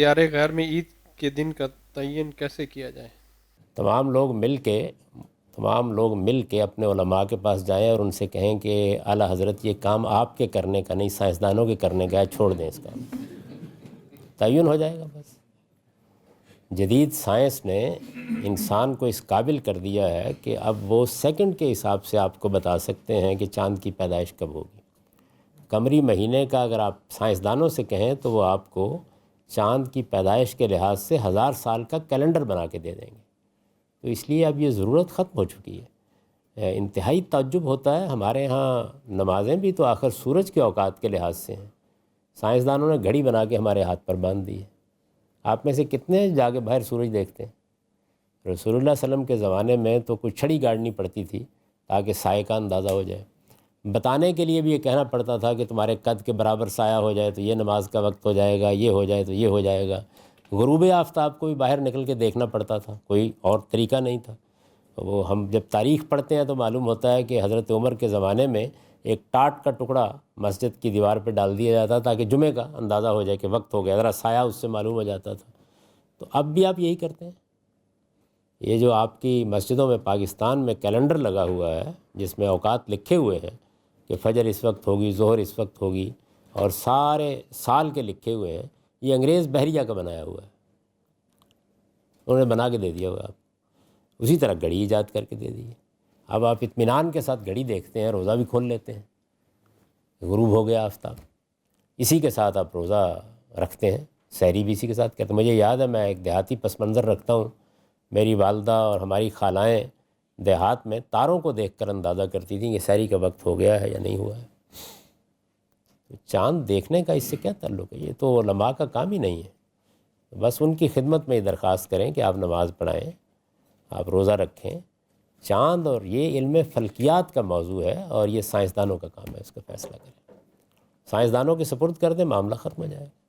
دیار غیر میں عید کے دن کا تعین کیسے کیا جائے؟ تمام لوگ مل کے اپنے علماء کے پاس جائیں اور ان سے کہیں کہ اعلیٰ حضرت یہ کام آپ کے کرنے کا نہیں، سائنسدانوں کے کرنے کا ہے، چھوڑ دیں اس کام۔ تعین ہو جائے گا بس۔ جدید سائنس نے انسان کو اس قابل کر دیا ہے کہ اب وہ سیکنڈ کے حساب سے آپ کو بتا سکتے ہیں کہ چاند کی پیدائش کب ہوگی۔ قمری مہینے کا اگر آپ سائنسدانوں سے کہیں تو وہ آپ کو چاند کی پیدائش کے لحاظ سے 1000 سال کا کیلنڈر بنا کے دے دیں گے۔ تو اس لیے اب یہ ضرورت ختم ہو چکی ہے۔ انتہائی تعجب ہوتا ہے، ہمارے ہاں نمازیں بھی تو آخر سورج کے اوقات کے لحاظ سے ہیں۔ سائنسدانوں نے گھڑی بنا کے ہمارے ہاتھ پر باندھ دی ہے۔ آپ میں سے کتنے جا کے باہر سورج دیکھتے ہیں؟ رسول اللہ صلی اللہ علیہ وسلم کے زمانے میں تو کوئی چھڑی گاڑنی پڑتی تھی تاکہ سائے کا اندازہ ہو جائے۔ بتانے کے لیے بھی یہ کہنا پڑتا تھا کہ تمہارے قد کے برابر سایہ ہو جائے تو یہ نماز کا وقت ہو جائے گا، یہ ہو جائے تو یہ ہو جائے گا۔ غروب آفتاب کو بھی باہر نکل کے دیکھنا پڑتا تھا، کوئی اور طریقہ نہیں تھا۔ وہ ہم جب تاریخ پڑھتے ہیں تو معلوم ہوتا ہے کہ حضرت عمر کے زمانے میں ایک ٹاٹ کا ٹکڑا مسجد کی دیوار پہ ڈال دیا جاتا تاکہ جمعے کا اندازہ ہو جائے کہ وقت ہو گیا، ذرا سایہ اس سے معلوم ہو جاتا تھا۔ تو اب بھی آپ یہی کرتے ہیں۔ یہ جو آپ کی مسجدوں میں پاکستان میں کیلنڈر لگا ہوا ہے جس میں اوقات لکھے ہوئے ہیں کہ فجر اس وقت ہوگی، ظہر اس وقت ہوگی، اور سارے سال کے لکھے ہوئے ہیں، یہ انگریز بحریہ کا بنایا ہوا ہے۔ انہوں نے بنا کے دے دیا ہوا آپ۔ اسی طرح گھڑی ایجاد کر کے دے دی ہے۔ اب آپ اطمینان کے ساتھ گھڑی دیکھتے ہیں، روزہ بھی کھول لیتے ہیں، غروب ہو گیا آفتاب، اسی کے ساتھ آپ روزہ رکھتے ہیں، سحری بھی اسی کے ساتھ کہتے ہیں۔ مجھے یاد ہے، میں ایک دیہاتی پس منظر رکھتا ہوں، میری والدہ اور ہماری خالائیں دیہات میں تاروں کو دیکھ کر اندازہ کرتی تھیں کہ سحری کا وقت ہو گیا ہے یا نہیں ہوا ہے۔ چاند دیکھنے کا اس سے کیا تعلق ہے؟ یہ تو علماء کا کام ہی نہیں ہے۔ بس ان کی خدمت میں یہ درخواست کریں کہ آپ نماز پڑھائیں، آپ روزہ رکھیں۔ چاند اور یہ علم فلکیات کا موضوع ہے اور یہ سائنسدانوں کا کام ہے، اس کا فیصلہ کریں۔ سائنسدانوں کے سپرد کر دیں، معاملہ ختم ہو جائے گا۔